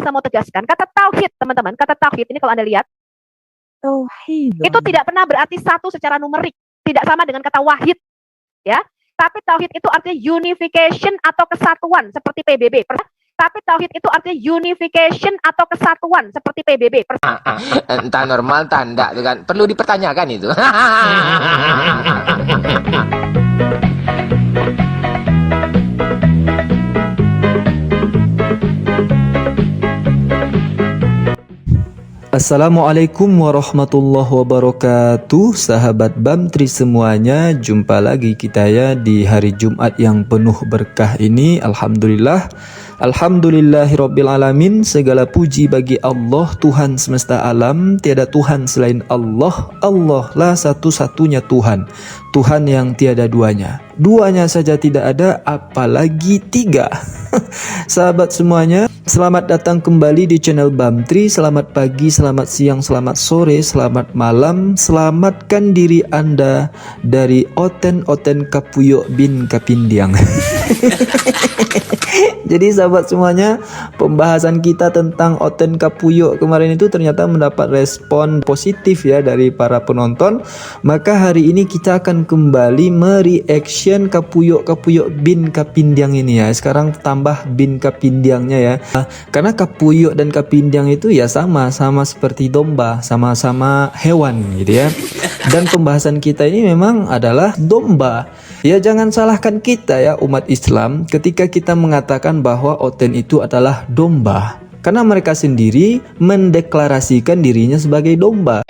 senantiasa mau tegaskan, kata tauhid, teman-teman, kata tauhid ini kalau Anda lihat, Tauhid. itu tidak pernah berarti satu secara numerik, tidak sama dengan kata wahid, ya. Tapi tauhid itu artinya unification atau kesatuan seperti PBB. Tapi tauhid itu artinya unification atau kesatuan seperti PBB. Entah normal, tanda tuh kan. Perlu dipertanyakan itu. Assalamualaikum warahmatullahi wabarakatuh. Sahabat Bamtri semuanya, jumpa lagi kita ya di hari Jumat yang penuh berkah ini. Alhamdulillahirabbil alamin. Segala puji bagi Allah, Tuhan semesta alam. Tiada Tuhan selain Allah. Allah lah satu-satunya Tuhan, Tuhan yang tiada duanya. Duanya saja tidak ada, apalagi tiga. Sahabat semuanya, selamat datang kembali di channel Bamtri. Selamat pagi, selamat siang, selamat sore, selamat malam. Selamatkan diri Anda dari oten-oten Kapuyok bin Kapindiang. Jadi sahabat semuanya, pembahasan kita tentang Oten Kapuyok kemarin itu ternyata mendapat respon positif ya dari para penonton. Maka hari ini kita akan kembali mereaction Kapuyok bin Kapindiang ini ya. Sekarang tambah bin Kapindiangnya ya. Karena Kapuyok dan Kapindiang itu ya sama-sama seperti domba, sama-sama hewan gitu ya. Dan pembahasan kita ini memang adalah domba. Ya jangan salahkan kita ya umat Islam ketika kita mengatakan bahwa Oten itu adalah domba. Karena mereka sendiri mendeklarasikan dirinya sebagai domba.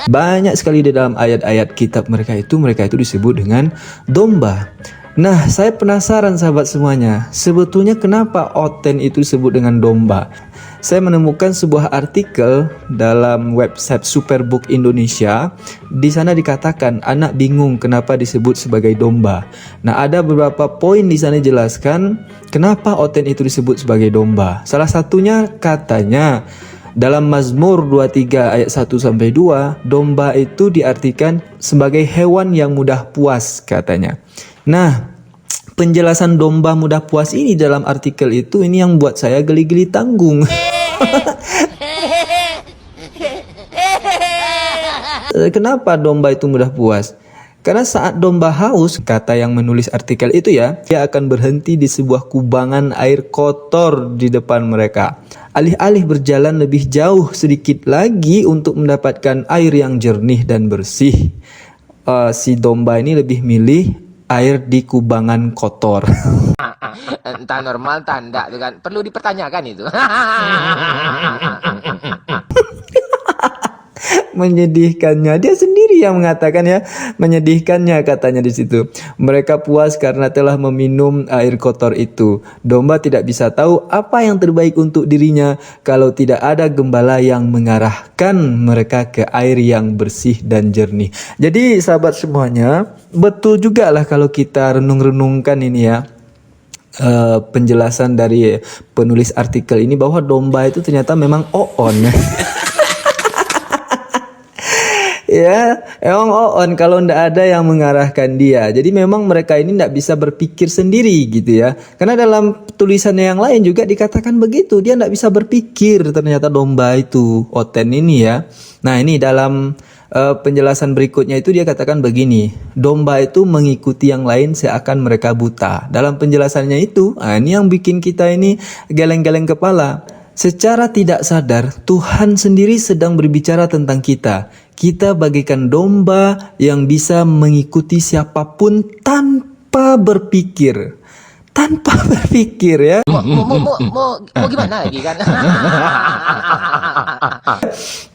Banyak sekali di dalam ayat-ayat kitab mereka itu disebut dengan domba. Nah, saya penasaran sahabat semuanya, sebetulnya kenapa Oten itu disebut dengan domba? Saya menemukan sebuah artikel dalam website Superbook Indonesia. Di sana dikatakan anak bingung kenapa disebut sebagai domba. Nah, ada beberapa poin di sana jelaskan kenapa Oten itu disebut sebagai domba. Salah satunya katanya dalam Mazmur 23 ayat 1 sampai 2, domba itu diartikan sebagai hewan yang mudah puas katanya. Nah, penjelasan domba mudah puas ini dalam artikel itu ini yang buat saya geli-geli tanggung. Kenapa domba itu mudah puas? Karena saat domba haus, kata yang menulis artikel itu ya, dia akan berhenti di sebuah kubangan air kotor di depan mereka. Alih-alih berjalan lebih jauh sedikit lagi untuk mendapatkan air yang jernih dan bersih, si domba ini lebih milih air di kubangan kotor. Entah normal, tanda tuh kan. Perlu dipertanyakan itu. Menyedihkannya, dia sendiri yang mengatakan ya, menyedihkannya katanya di situ. Mereka puas karena telah meminum air kotor itu. Domba tidak bisa tahu apa yang terbaik untuk dirinya kalau tidak ada gembala yang mengarahkan mereka ke air yang bersih dan jernih. Jadi sahabat semuanya, betul juga lah kalau kita renung-renungkan ini ya. Penjelasan dari penulis artikel ini bahwa domba itu ternyata memang oon. Ya, emang oon kalau ndak ada yang mengarahkan dia. Jadi memang mereka ini ndak bisa berpikir sendiri gitu ya. Karena dalam tulisannya yang lain juga dikatakan begitu. Dia ndak bisa berpikir ternyata domba itu, Oten ini ya. Nah ini dalam penjelasan berikutnya itu dia katakan begini. Domba itu mengikuti yang lain seakan mereka buta. Dalam penjelasannya itu, ini yang bikin kita ini geleng-geleng kepala. Secara tidak sadar, Tuhan sendiri sedang berbicara tentang kita. Kita bagaikan domba yang bisa mengikuti siapapun tanpa berpikir. Tanpa berpikir ya. Mau gimana lagi kan?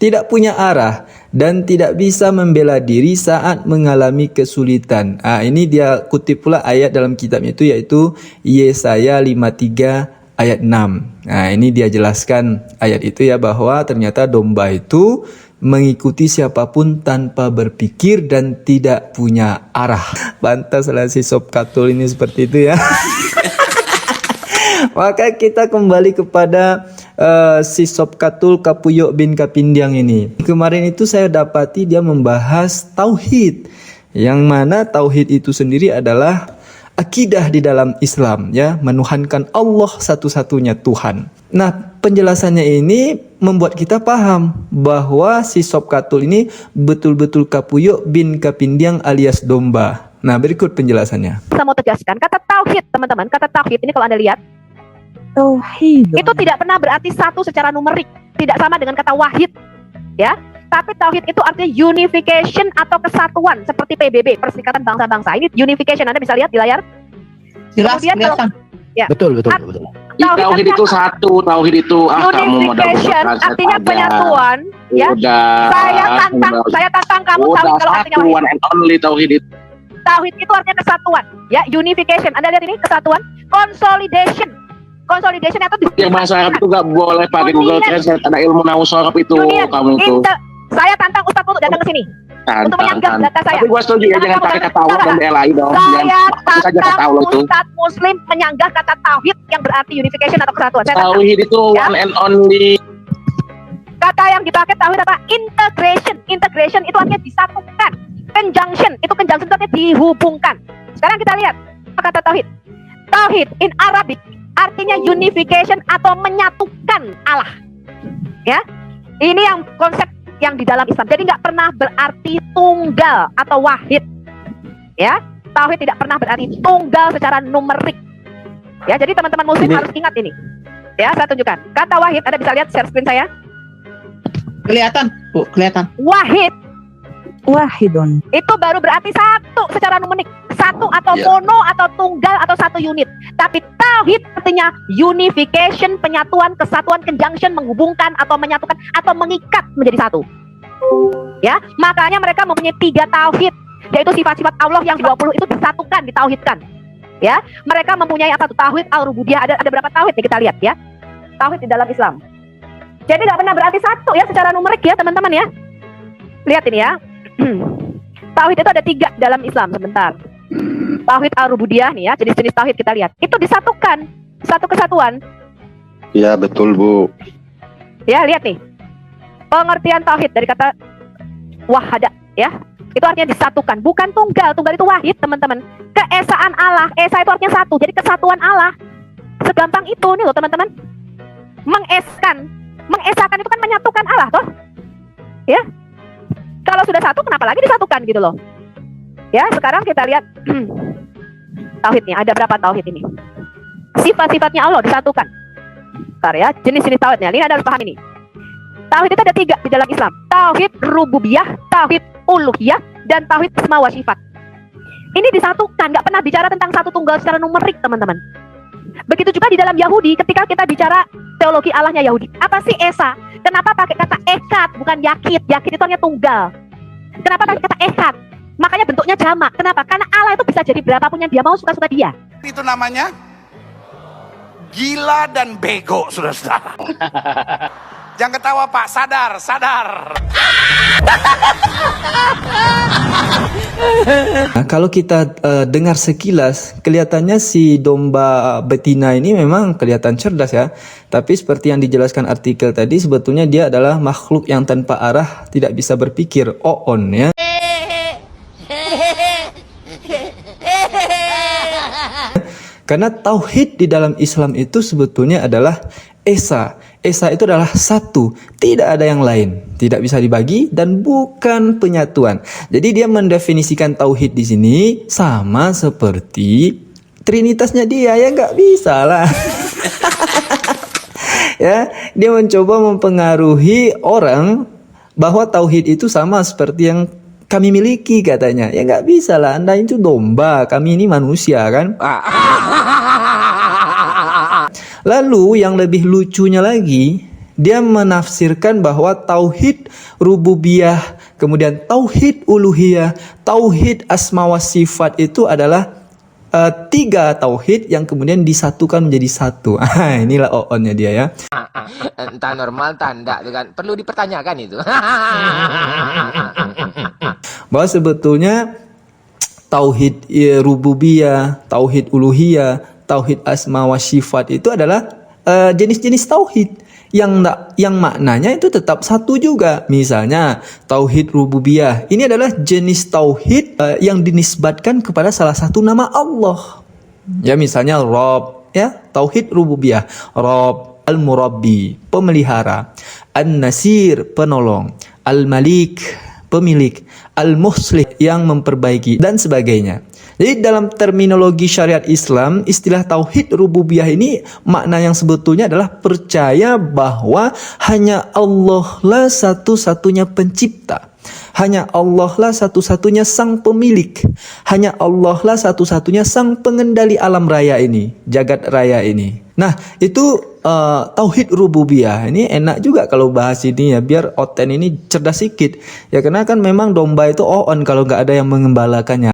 Tidak punya arah dan tidak bisa membela diri saat mengalami kesulitan. Ini dia kutip pula ayat dalam kitabnya itu, yaitu Yesaya 53 ayat 6. Nah ini dia jelaskan ayat itu ya, bahwa ternyata domba itu mengikuti siapapun tanpa berpikir dan tidak punya arah. Pantaslah si Sob Katul ini seperti itu ya. Maka kita kembali kepada si Sob Katul Kapuyok bin Kapindiang ini. Kemarin itu saya dapati dia membahas tauhid, yang mana tauhid itu sendiri adalah akidah di dalam Islam, ya, menuhankan Allah satu-satunya Tuhan. Nah, penjelasannya ini membuat kita paham bahwa si Sob Katul ini betul-betul Kapuyuk bin Kapindiang alias domba. Nah, berikut penjelasannya. Saya mau tegaskan, kata tauhid, teman-teman, kata tauhid ini kalau Anda lihat, Tauhid. itu tidak pernah berarti satu secara numerik, tidak sama dengan kata wahid, ya. Tapi tauhid itu artinya unification atau kesatuan, seperti PBB, Perserikatan Bangsa-Bangsa. Ini unification, Anda bisa lihat di layar. Jelas Kemudian kelihatan. Betul. Tauhid itu satu, tauhid itu kamu unification artinya penyatuan, ya. Saya tantang kamu tauhid kalau artinya satu, wahid. one and only tauhid itu. Tauhid itu artinya kesatuan, ya. Unification, Anda lihat ini kesatuan. Consolidation itu Yang bahasa Arab itu gak boleh pakai Google Translate, ada ilmu nahu sorab itu kamu itu. Saya tantang Ustadz untuk datang ke sini untuk menyanggah data saya. Tapi gue setuju ya, jangan pakai kata Allah dan BLAI dong. Saya Saja kata Allah tantang itu. Ustadz Muslim menyanggah kata tauhid yang berarti unification atau kesatuan. Saya tantang. Tauhid itu Ya. one and only. Kata yang dipakai tauhid apa? Integration itu artinya disatukan. Conjunction itu artinya dihubungkan. Sekarang kita lihat apa kata tauhid. Tauhid in Arabic artinya unification atau menyatukan Allah. Ya, ini yang konsep yang di dalam Islam. Jadi nggak pernah berarti tunggal atau wahid. Ya, tauhid tidak pernah berarti tunggal secara numerik. Ya, jadi teman-teman muslim harus ingat ini. Ya, saya tunjukkan. Kata wahid, Anda bisa lihat share screen saya. Kelihatan, Bu, kelihatan. Wahid Wahidun. itu baru berarti satu secara numerik, satu atau Ya. mono atau tunggal atau satu unit. Tapi tauhid artinya unification, penyatuan, kesatuan, conjunction, menghubungkan atau menyatukan atau mengikat menjadi satu. Ya, makanya mereka mempunyai 3 tauhid, yaitu sifat-sifat Allah yang 20 itu disatukan, ditauhidkan. Ya, mereka mempunyai apa tuh? Tauhid al-rububiyah. Ada berapa tauhid nih kita lihat ya? Tauhid di dalam Islam. Jadi nggak pernah berarti satu ya secara numerik ya teman-teman ya. Lihat ini ya. Tauhid itu ada 3 dalam Islam. Sebentar. Tauhid al-rububiyah nih ya, jenis-jenis tauhid kita lihat. Itu disatukan, satu kesatuan. Ya betul Bu. Ya, lihat nih. Pengertian tauhid dari kata wahada ya. Itu artinya disatukan, bukan tunggal. Tunggal itu wahid, teman-teman. Keesaan Allah, esa itu artinya satu. Jadi kesatuan Allah. Segampang itu nih loh, teman-teman. Mengesakan itu kan menyatukan Allah toh. Ya. Kalau sudah satu, kenapa lagi disatukan gitu loh. Ya, sekarang kita lihat tauhidnya. Ada berapa tauhid ini? Sifat-sifatnya Allah disatukan. Bentar ya, jenis-jenis tauhidnya. Ini Anda harus paham ini. Tauhid itu ada 3 di dalam Islam. Tauhid rububiyah, tauhid uluhiyah, dan tauhid asma wa sifat. Ini disatukan, nggak pernah bicara tentang satu tunggal secara numerik, teman-teman. Begitu juga di dalam Yahudi, ketika kita bicara teologi Allahnya Yahudi. Apa sih Esa? Kenapa pakai kata ekad, bukan yakit? Yakit itu hanya tunggal. Kenapa pakai kata ekad? Makanya bentuknya jamak. Kenapa? Karena Allah itu bisa jadi berapapun yang dia mau, suka-suka dia. Itu namanya gila dan bego, saudara-saudara. Jangan ketawa Pak, sadar. Nah, kalau kita dengar sekilas, kelihatannya si domba betina ini memang kelihatan cerdas ya. Tapi seperti yang dijelaskan artikel tadi, sebetulnya dia adalah makhluk yang tanpa arah, tidak bisa berpikir, oon ya. Karena tauhid di dalam Islam itu sebetulnya adalah esa. Esa itu adalah satu, tidak ada yang lain, tidak bisa dibagi dan bukan penyatuan. Jadi dia mendefinisikan tauhid di sini sama seperti trinitasnya dia, ya nggak bisa lah. Ya, dia mencoba mempengaruhi orang bahwa tauhid itu sama seperti yang kami miliki katanya. Ya nggak bisa lah, Anda itu domba, kami ini manusia kan. Lalu yang lebih lucunya lagi, dia menafsirkan bahwa tauhid rububiyah, kemudian tauhid uluhiyah, tauhid asma wa sifat itu adalah 3 tauhid yang kemudian disatukan menjadi satu. Inilah oonnya dia ya. Entah normal, entah enggak, kan perlu dipertanyakan itu. Bahwa sebetulnya tauhid rububiyah, tauhid uluhiyah, tauhid asma wa sifat itu adalah jenis-jenis tauhid yang maknanya itu tetap satu juga. Misalnya tauhid rububiyah, ini adalah jenis tauhid yang dinisbatkan kepada salah satu nama Allah. Ya misalnya Rob, ya tauhid rububiyah, Rob, Al-Murabbi, pemelihara, An-Nasir, penolong, Al-Malik, pemilik, Al-Muslih, yang memperbaiki, dan sebagainya. Jadi dalam terminologi syariat Islam, istilah tauhid rububiyah ini makna yang sebetulnya adalah percaya bahwa hanya Allah lah satu-satunya pencipta. Hanya Allah lah satu-satunya sang pemilik. Hanya Allah lah satu-satunya sang pengendali alam raya ini, jagat raya ini. Nah, itu tauhid rububiyah. Ini enak juga kalau bahas ini ya, biar Oten ini cerdas sedikit. Ya karena kan memang domba itu on kalau nggak ada yang mengembalakannya.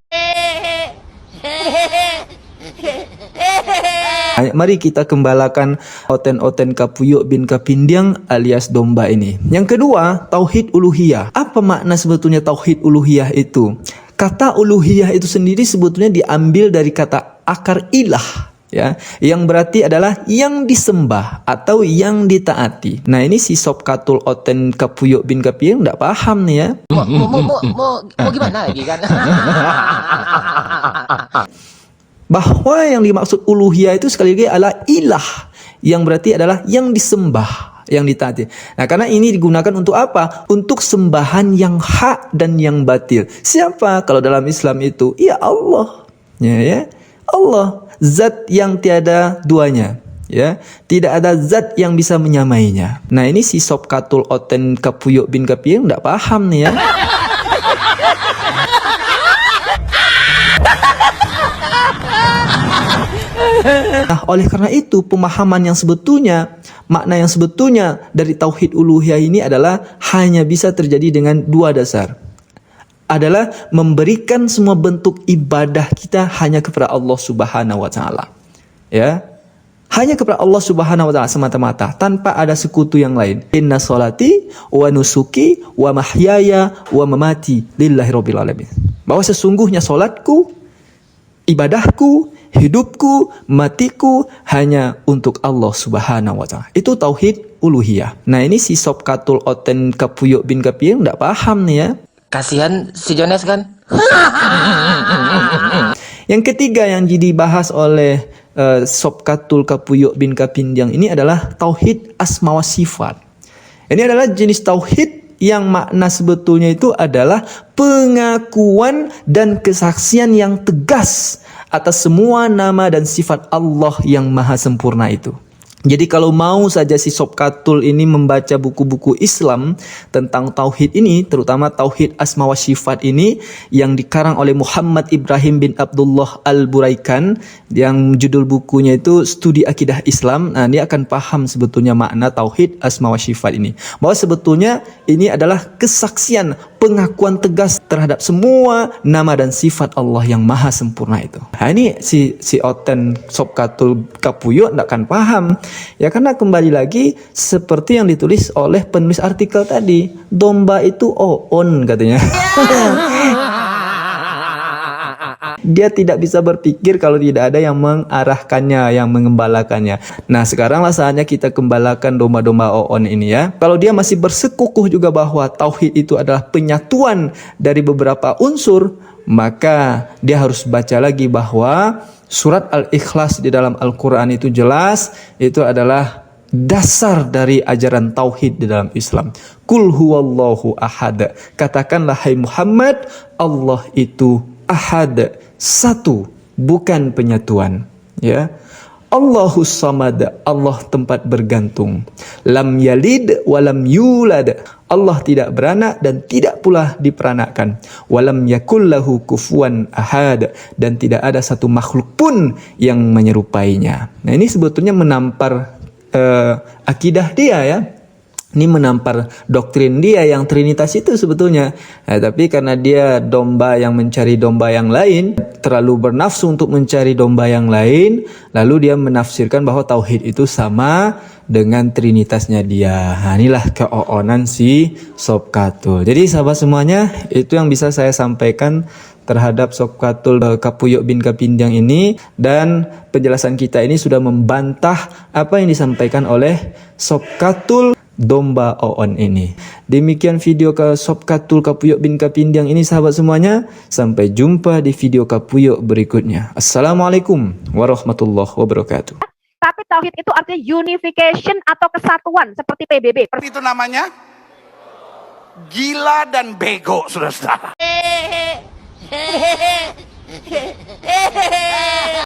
Mari kita gembalakan Oten Kapuyuk bin Kapindiang alias domba ini. Yang kedua, tauhid uluhiyah. Apa makna sebetulnya tauhid uluhiyah itu? Kata uluhiyah itu sendiri sebetulnya diambil dari kata akar ilah, ya, yang berarti adalah yang disembah atau yang ditaati. Nah, ini si Sob Katul Oten Kapuyuk bin Kapindiang enggak paham nih ya. Mau gimana lagi kan? Bahwa yang dimaksud uluhiyah itu sekali lagi adalah ilah, yang berarti adalah yang disembah, yang ditaati. Nah, karena ini digunakan untuk apa? Untuk sembahan yang hak dan yang batil. Siapa kalau dalam Islam itu? Ya Allah. Ya. Allah, zat yang tiada duanya. Ya, tidak ada zat yang bisa menyamainya. Nah, ini si Sob Katul Oten Kapuyuk bin Kapindiang enggak paham nih ya. Nah, oleh karena itu pemahaman yang sebetulnya, makna yang sebetulnya dari tauhid uluhiyah ini adalah hanya bisa terjadi dengan dua dasar. Adalah memberikan semua bentuk ibadah kita hanya kepada Allah Subhanahu wa taala. Ya. Hanya kepada Allah Subhanahu wa taala semata-mata, tanpa ada sekutu yang lain. Inna sholati wa nusuki wa mahyaya wa mamati lillahi rabbil alamin. Bahwa sesungguhnya salatku, ibadahku, hidupku, matiku hanya untuk Allah Subhanahu wa taala. Itu tauhid uluhiyah. Nah, ini si Sob Katul Oten Kapuyuk bin Kapindiang enggak paham nih ya. Kasihan si Jones kan? Yang ketiga yang dibahas oleh Sob Katul Kapuyuk bin Kapindiang ini adalah tauhid asma wa sifat. Ini adalah jenis tauhid yang makna sebetulnya itu adalah pengakuan dan kesaksian yang tegas atas semua nama dan sifat Allah yang maha sempurna itu. Jadi kalau mau saja si Sob Katul ini membaca buku-buku Islam tentang tauhid ini, terutama tauhid asma wa sifat ini yang dikarang oleh Muhammad Ibrahim bin Abdullah Al-Buraikan, yang judul bukunya itu Studi Akidah Islam. Nah, dia akan paham sebetulnya makna tauhid asma wa sifat ini. Bahwa sebetulnya ini adalah kesaksian, pengakuan tegas terhadap semua nama dan sifat Allah yang maha sempurna itu. Nah, ini si Oten Sob Katul Kapuyuk tidak akan paham. Ya, karena kembali lagi seperti yang ditulis oleh penulis artikel tadi, domba itu on katanya. Dia tidak bisa berpikir kalau tidak ada yang mengarahkannya, yang mengembalakannya. Nah, sekaranglah saatnya kita gembalakan domba-domba on ini ya. Kalau dia masih bersekukuh juga bahwa tauhid itu adalah penyatuan dari beberapa unsur, maka dia harus baca lagi bahwa surat Al-Ikhlas di dalam Al-Quran itu jelas, itu adalah dasar dari ajaran tauhid di dalam Islam. Qul huwallahu ahad. Katakanlah hai Muhammad, Allah itu ahad, satu, bukan penyatuan. Ya. Allahus samad, Allah tempat bergantung. Lam yalid walam yulad, Allah tidak beranak dan tidak pula diperanakkan. Walam yakullahu kufuwan ahad, dan tidak ada satu makhluk pun yang menyerupainya. Nah, ini sebetulnya menampar akidah dia ya. Ini menampar doktrin dia yang Trinitas itu sebetulnya. Nah, tapi karena dia domba yang mencari domba yang lain, terlalu bernafsu untuk mencari domba yang lain, lalu dia menafsirkan bahwa tauhid itu sama dengan Trinitasnya dia. Nah, inilah keoonan si Sob Katul. Jadi sahabat semuanya, itu yang bisa saya sampaikan terhadap Sob Katul Kapuyuk bin Kapindiang ini, dan penjelasan kita ini sudah membantah apa yang disampaikan oleh Sob Katul domba Oon ini. Demikian video ke Sob Katul Kapuyok bin Kapindiang ini sahabat semuanya. Sampai jumpa di video Kapuyok berikutnya. Assalamualaikum warahmatullahi wabarakatuh. Tapi tauhid itu artinya unification atau kesatuan seperti PBB. Itu namanya gila dan bego, saudara-saudara.